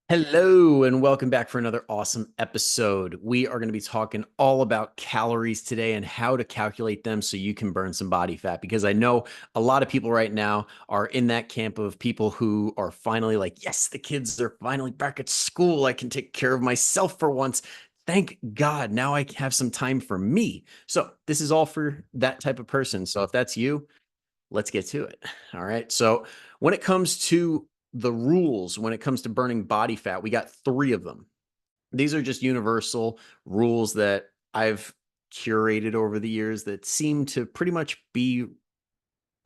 Hello, and welcome back for another awesome episode. We are going to be talking all about calories today and how to calculate them so you can burn some body fat. Because I know a lot of people right now are in that camp of people who are finally like, yes, the kids are finally back at school. I can take care of myself for once. Thank God. Now I have some time for me. So, this is all for that type of person. So, if that's you, let's get to it. All right. So, when it comes to the rules, when it comes to burning body fat, we got three of them. These are just universal rules that I've curated over the years that seem to pretty much be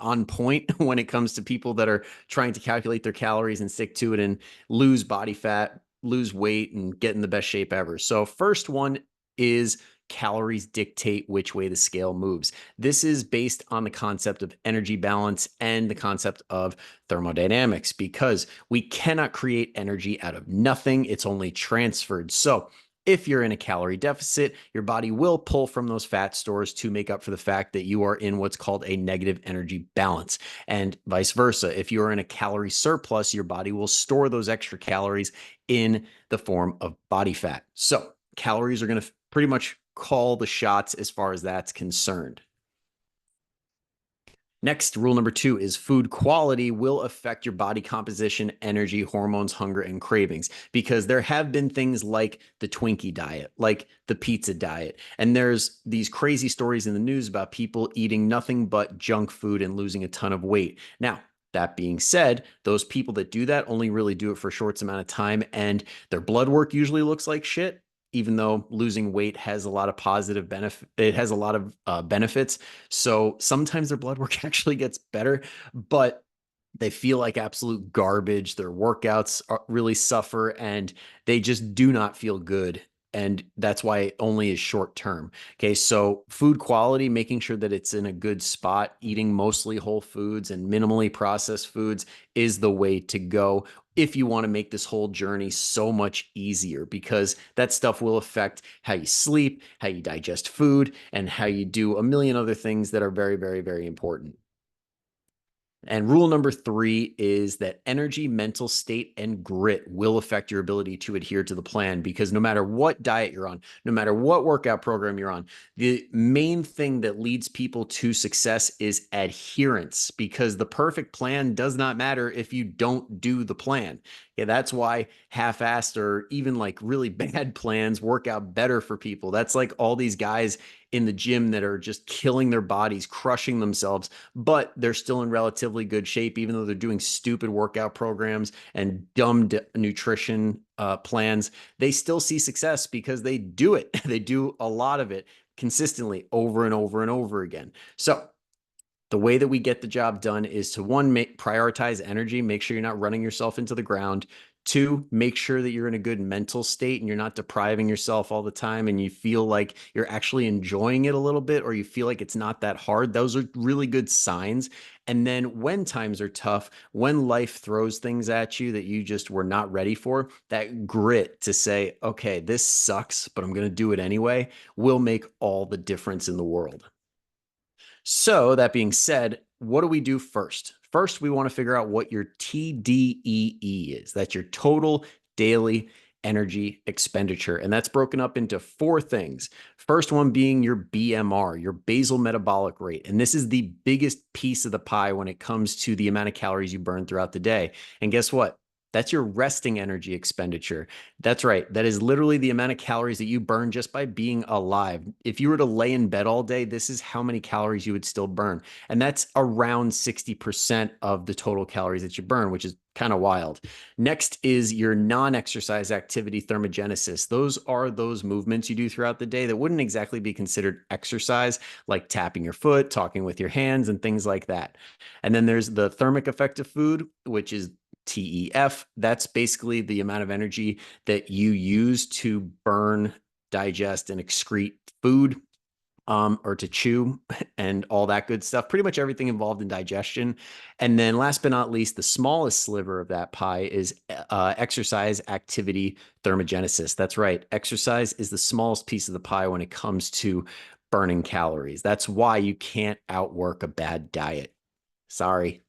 on point when it comes to people that are trying to calculate their calories and stick to it and lose body fat, lose weight, and get in the best shape ever. So, first one is calories dictate which way the scale moves. This is based on the concept of energy balance and the concept of thermodynamics because we cannot create energy out of nothing, it's only transferred. So, if you're in a calorie deficit, your body will pull from those fat stores to make up for the fact that you are in what's called a negative energy balance. And vice versa. If you are in a calorie surplus, your body will store those extra calories in the form of body fat. So calories are going to pretty much call the shots as far as that's concerned. Next, rule number two is food quality will affect your body composition, energy, hormones, hunger, and cravings. Because there have been things like the Twinkie diet, like the pizza diet. And there's these crazy stories in the news about people eating nothing but junk food and losing a ton of weight. Now, that being said, those people that do that only really do it for a short amount of time, and their blood work usually looks like shit. Even though losing weight has a lot of positive benefit, it has a lot of benefits. So sometimes their blood work actually gets better, but they feel like absolute garbage. Their workouts really suffer and they just do not feel good. And that's why it only is short term. Okay. So, food quality, making sure that it's in a good spot, eating mostly whole foods and minimally processed foods is the way to go if you want to make this whole journey so much easier, because that stuff will affect how you sleep, how you digest food, and how you do a million other things that are very, very, very important. And rule number three is that energy, mental state, and grit will affect your ability to adhere to the plan, because no matter what diet you're on, no matter what workout program you're on, the main thing that leads people to success is adherence, because the perfect plan does not matter if you don't do the plan. Yeah, that's why half-assed or even like really bad plans work out better for people. That's like all these guys in the gym that are just killing their bodies, crushing themselves, but they're still in relatively good shape, even though they're doing stupid workout programs and dumb nutrition plans. They still see success because they do it. They do a lot of it consistently over and over and over again. So, the way that we get the job done is to one, prioritize energy, make sure you're not running yourself into the ground. Two, make sure that you're in a good mental state and you're not depriving yourself all the time and you feel like you're actually enjoying it a little bit, or you feel like it's not that hard. Those are really good signs. And then when times are tough, when life throws things at you that you just were not ready for, that grit to say, okay, this sucks, but I'm going to do it anyway, will make all the difference in the world. So, that being said, what do we do first? First, we want to figure out what your TDEE is. That's your total daily energy expenditure. And that's broken up into four things. First one being your BMR, your basal metabolic rate. And this is the biggest piece of the pie when it comes to the amount of calories you burn throughout the day. And guess what? That's your resting energy expenditure. That's right. That is literally the amount of calories that you burn just by being alive. If you were to lay in bed all day, this is how many calories you would still burn. And that's around 60% of the total calories that you burn, which is kind of wild. Next is your non exercise activity thermogenesis. Those are those movements you do throughout the day that wouldn't exactly be considered exercise, like tapping your foot, talking with your hands, and things like that. And then there's the thermic effect of food, which is TEF. That's basically the amount of energy that you use to burn, digest, and excrete food, or to chew and all that good stuff. Pretty much everything involved in digestion. And then last but not least, the smallest sliver of that pie is exercise activity thermogenesis. That's right. Exercise is the smallest piece of the pie when it comes to burning calories. That's why you can't outwork a bad diet. Sorry.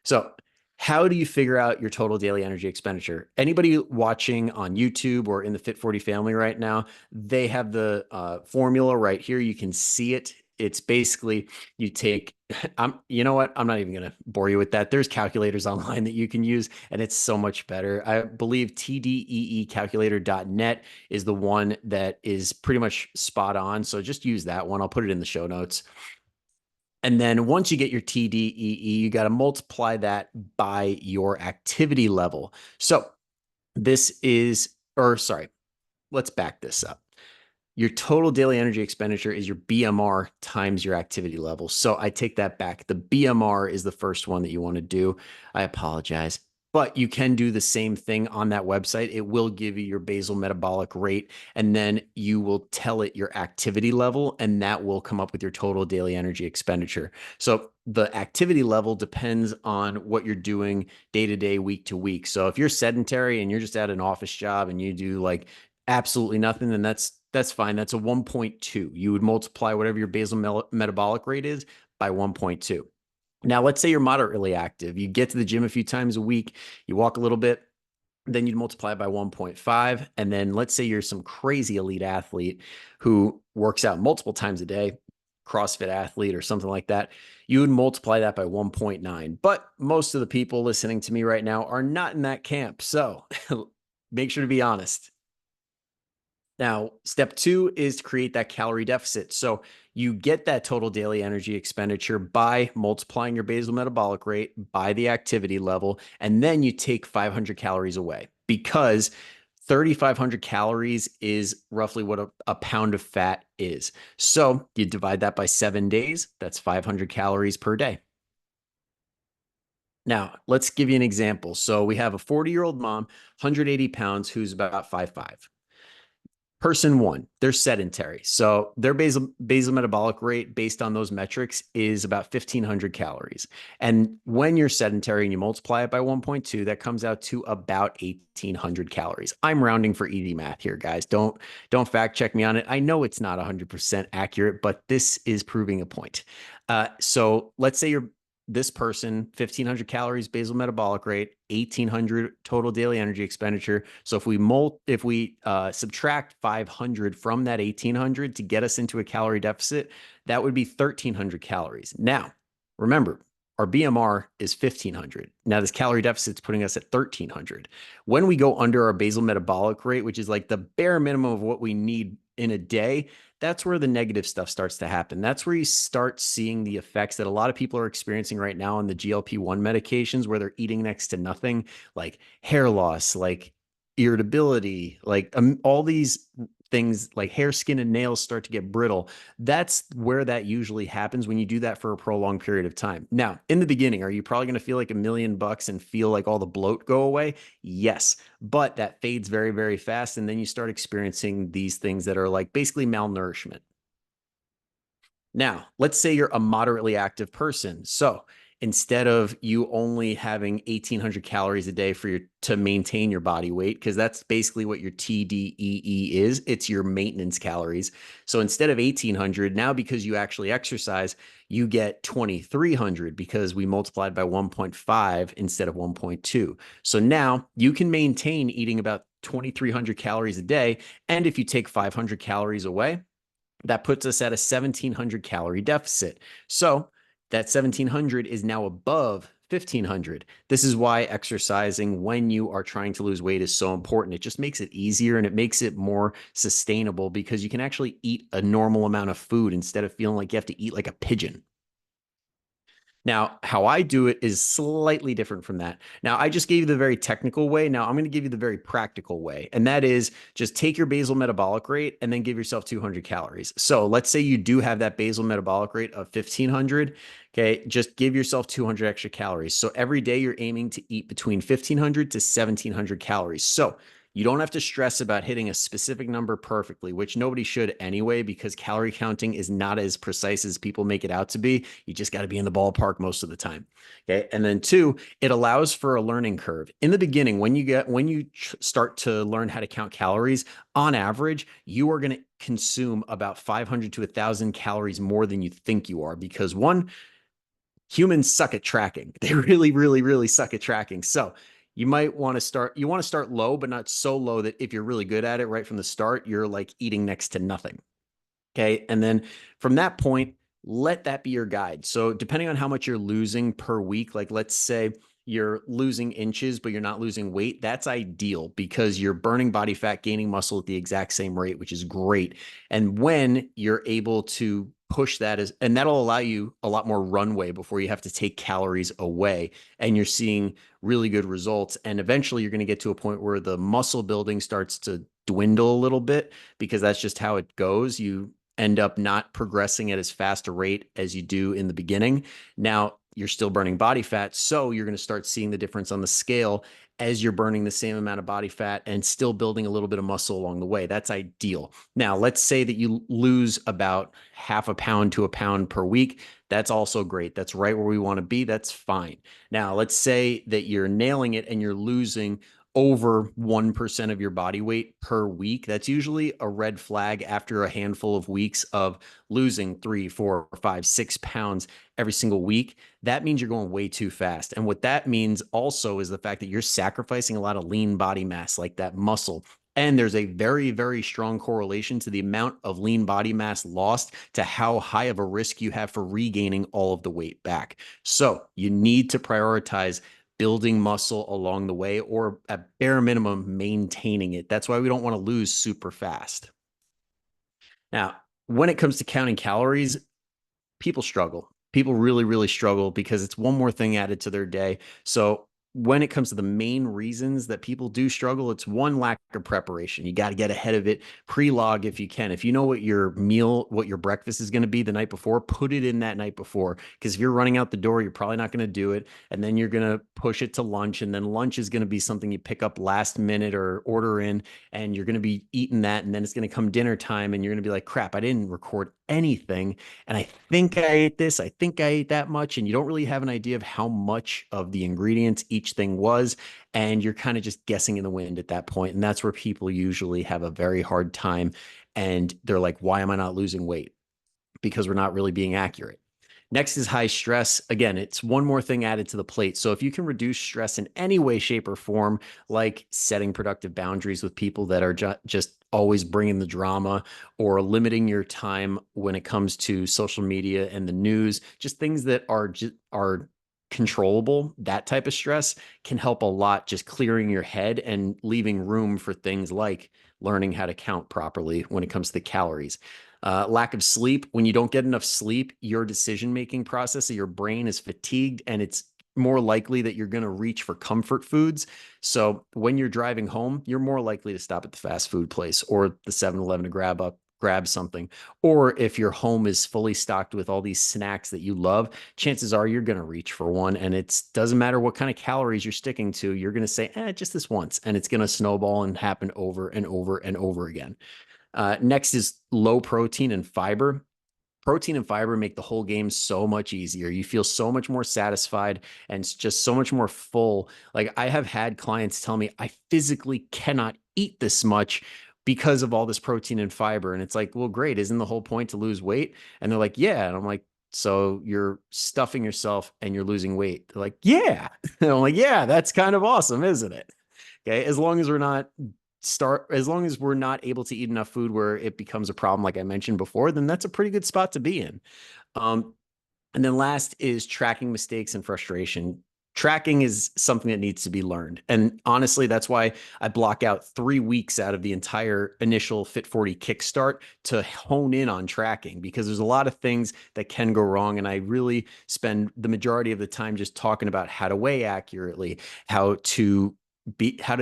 So How do you figure out your total daily energy expenditure? Anybody watching on YouTube or in the Fit 40 family right now, they have the formula right here. You can see it. It's basically you take, you know what? I'm not even going to bore you with that. There's calculators online that you can use, and it's so much better. I believe TDEE is the one that is pretty much spot on. So just use that one. I'll put it in the show notes. And then once you get your TDEE, you got to multiply that by your activity level. So this is, or sorry, let's back this up. Your total daily energy expenditure is your BMR times your activity level. So I take that back. The BMR is the first one that you want to do. I apologize. But you can do the same thing on that website. It will give you your basal metabolic rate, and then you will tell it your activity level, and that will come up with your total daily energy expenditure. So the activity level depends on what you're doing day to day, week to week. So if you're sedentary and you're just at an office job and you do like absolutely nothing, then that's fine. That's a 1.2. You would multiply whatever your basal metabolic rate is by 1.2. Now, let's say you're moderately active. You get to the gym a few times a week, you walk a little bit, then you'd multiply by 1.5. And then let's say you're some crazy elite athlete who works out multiple times a day, CrossFit athlete or something like that, you would multiply that by 1.9. But most of the people listening to me right now are not in that camp. So make sure to be honest. Now, step two is to create that calorie deficit. So you get that total daily energy expenditure by multiplying your basal metabolic rate by the activity level, and then you take 500 calories away because 3,500 calories is roughly what a pound of fat is. So you divide that by 7 days, that's 500 calories per day. Now, let's give you an example. So we have a 40-year-old mom, 180 pounds, who's about 5'5". Person one, they're sedentary. So their basal metabolic rate based on those metrics is about 1,500 calories. And when you're sedentary and you multiply it by 1.2, that comes out to about 1,800 calories. I'm rounding for easy math here, guys. Don't fact check me on it. I know it's not 100% accurate, but this is proving a point. So let's say you're this person, 1,500 calories basal metabolic rate, 1,800 total daily energy expenditure. So if we subtract 500 from that 1,800 to get us into a calorie deficit, that would be 1,300 calories. Now, remember, our BMR is 1,500. Now this calorie deficit is putting us at 1,300. When we go under our basal metabolic rate, which is like the bare minimum of what we need in a day, that's where the negative stuff starts to happen. That's where you start seeing the effects that a lot of people are experiencing right now on the GLP-1 medications, where they're eating next to nothing, like hair loss, like irritability, like all these things like hair, skin, and nails start to get brittle. That's where that usually happens when you do that for a prolonged period of time. Now, in the beginning, are you probably going to feel like $1,000,000 and feel like all the bloat go away? Yes, but that fades very, very fast. And then you start experiencing these things that are like basically malnourishment. Now, let's say you're a moderately active person. So instead of you only having 1,800 calories a day to maintain your body weight, because that's basically what your TDEE is, it's your maintenance calories. So instead of 1,800, now because you actually exercise, you get 2,300 because we multiplied by 1.5 instead of 1.2. So now you can maintain eating about 2,300 calories a day. And if you take 500 calories away, that puts us at a 1,700 calorie deficit. So that 1,700 is now above 1,500. This is why exercising when you are trying to lose weight is so important. It just makes it easier and it makes it more sustainable because you can actually eat a normal amount of food instead of feeling like you have to eat like a pigeon. Now, how I do it is slightly different from that. Now, I just gave you the very technical way. Now, I'm going to give you the very practical way. And that is just take your basal metabolic rate and then give yourself 200 calories. So let's say you do have that basal metabolic rate of 1,500. Okay. Just give yourself 200 extra calories. So every day you're aiming to eat between 1,500 to 1,700 calories. So you don't have to stress about hitting a specific number perfectly, which nobody should anyway, because calorie counting is not as precise as people make it out to be. You just got to be in the ballpark most of the time. Okay. And then two, it allows for a learning curve. In the beginning, when you start to learn how to count calories, on average, you are going to consume about 500 to 1,000 calories more than you think you are, because one, Humans suck at tracking. They really, really, really suck at tracking. So you want to start low, but not so low that if you're really good at it right from the start, you're like eating next to nothing. Okay. And then from that point, let that be your guide. So depending on how much you're losing per week, like let's say you're losing inches, but you're not losing weight, that's ideal because you're burning body fat, gaining muscle at the exact same rate, which is great. And when you're able to push that as, and that'll allow you a lot more runway before you have to take calories away and you're seeing really good results. And eventually you're going to get to a point where the muscle building starts to dwindle a little bit because that's just how it goes. You end up not progressing at as fast a rate as you do in the beginning. Now, you're still burning body fat, so you're going to start seeing the difference on the scale as you're burning the same amount of body fat and still building a little bit of muscle along the way. That's ideal. Now, let's say that you lose about half a pound to a pound per week. That's also great. That's right where we want to be. That's fine. Now, let's say that you're nailing it and you're losing over 1% of your body weight per week. That's usually a red flag after a handful of weeks of losing 3, 4, 5, 6 pounds every single week. That means you're going way too fast. And what that means also is the fact that you're sacrificing a lot of lean body mass, like that muscle. And there's a very, very strong correlation to the amount of lean body mass lost to how high of a risk you have for regaining all of the weight back. So you need to prioritize building muscle along the way, or at bare minimum, maintaining it. That's why we don't want to lose super fast. Now, when it comes to counting calories, people struggle. People really, really struggle because it's one more thing added to their day. So when it comes to the main reasons that people do struggle, it's one, lack of preparation. You got to get ahead of it, pre-log if you can. If you know what your meal, what your breakfast is going to be the night before, put it in that night before. Because if you're running out the door, you're probably not going to do it. And then you're going to push it to lunch. And then lunch is going to be something you pick up last minute or order in. And you're going to be eating that. And then it's going to come dinner time. And you're going to be like, crap, I didn't record anything. And I think I ate this, I think I ate that much. And you don't really have an idea of how much of the ingredients each thing was. And you're kind of just guessing in the wind at that point. And that's where people usually have a very hard time. And they're like, why am I not losing weight? Because we're not really being accurate. Next is high stress. Again, it's one more thing added to the plate. So if you can reduce stress in any way, shape, or form, like setting productive boundaries with people that are just always bringing the drama, or limiting your time when it comes to social media and the news, just things that are controllable, that type of stress can help a lot, just clearing your head and leaving room for things like learning how to count properly when it comes to the calories. Lack of sleep. When you don't get enough sleep, your decision making process of your brain is fatigued, and it's more likely that you're going to reach for comfort foods. So when you're driving home, you're more likely to stop at the fast food place or the 7-Eleven to grab something. Or if your home is fully stocked with all these snacks that you love, chances are you're going to reach for one. And it doesn't matter what kind of calories you're sticking to, you're going to say, just this once. And it's going to snowball and happen over and over and over again. Next is low protein and fiber. Protein and fiber make the whole game so much easier. You feel so much more satisfied and just so much more full. Like, I have had clients tell me, I physically cannot eat this much because of all this protein and fiber. And it's like, well, great. Isn't the whole point to lose weight? And they're like, yeah. And I'm like, so you're stuffing yourself and you're losing weight. They're like, yeah. And I'm like, yeah, that's kind of awesome, isn't it? Okay. As long as we're not able to eat enough food where it becomes a problem, like I mentioned before, then that's a pretty good spot to be in. Um, and then last is tracking mistakes and frustration. Tracking is something that needs to be learned. And honestly, that's why I block out 3 weeks out of the entire initial Fit 40 kickstart to hone in on tracking, because there's a lot of things that can go wrong. And I really spend the majority of the time just talking about how to weigh accurately, how to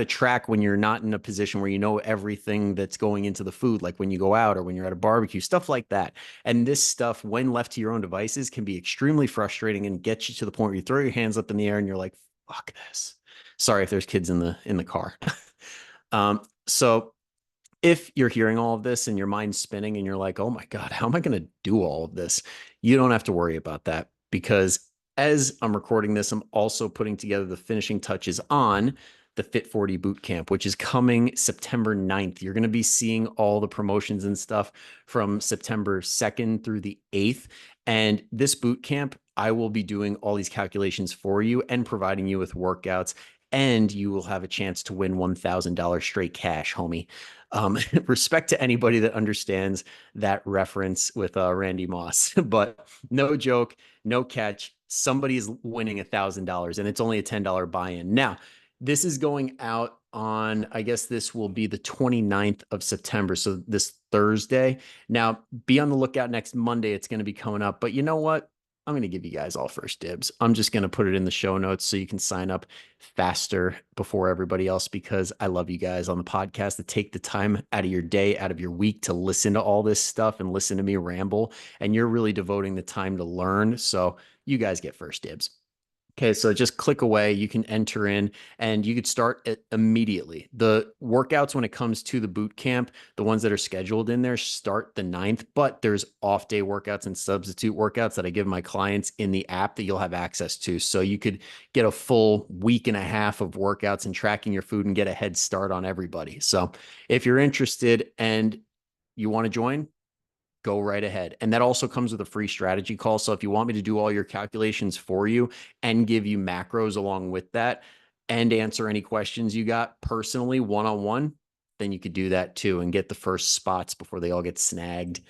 track when you're not in a position where you know everything that's going into the food, like when you go out or when you're at a barbecue, stuff like that. And this stuff, when left to your own devices, can be extremely frustrating and get you to the point where you throw your hands up in the air and you're like, fuck this. Sorry if there's kids in the car. So if you're hearing all of this and your mind's spinning and you're like, oh my God, how am I going to do all of this? You don't have to worry about that, because as I'm recording this, I'm also putting together the finishing touches on the Fit 40 boot camp, which is coming September 9th. You're going to be seeing all the promotions and stuff from September 2nd through the 8th. And this boot camp, I will be doing all these calculations for you and providing you with workouts, and you will have a chance to win $1,000 straight cash, homie. Respect to anybody that understands that reference with Randy Moss, but no joke, no catch. Somebody is winning $1,000, and it's only a $10 buy-in. Now, this is going out on, I guess this will be the 29th of September. So this Thursday. Now, be on the lookout next Monday. It's going to be coming up. But you know what? I'm going to give you guys all first dibs. I'm just going to put it in the show notes so you can sign up faster before everybody else, because I love you guys on the podcast to take the time out of your day, out of your week to listen to all this stuff and listen to me ramble. And you're really devoting the time to learn. So you guys get first dibs. Okay, so just click away. You can enter in and you could start it immediately. The workouts, when it comes to the boot camp, the ones that are scheduled in there start the 9th, but there's off day workouts and substitute workouts that I give my clients in the app that you'll have access to. So you could get a full week and a half of workouts and tracking your food and get a head start on everybody. So if you're interested and you want to join, go right ahead. And that also comes with a free strategy call. So if you want me to do all your calculations for you and give you macros along with that and answer any questions you got personally one-on-one, then you could do that too and get the first spots before they all get snagged.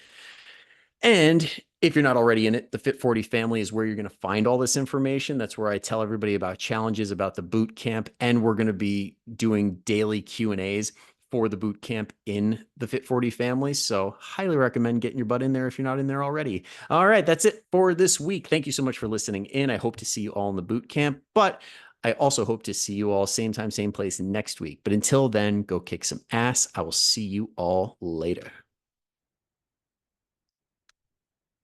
And if you're not already in it, the Fit 40 family is where you're going to find all this information. That's where I tell everybody about challenges, about the boot camp, and we're going to be doing daily Q&As for the boot camp in the Fit 40 family. So highly recommend getting your butt in there if you're not in there already. All right, that's it for this week. Thank you so much for listening in. I hope to see you all in the boot camp, but I also hope to see you all same time, same place next week. But until then, go kick some ass. I will see you all later.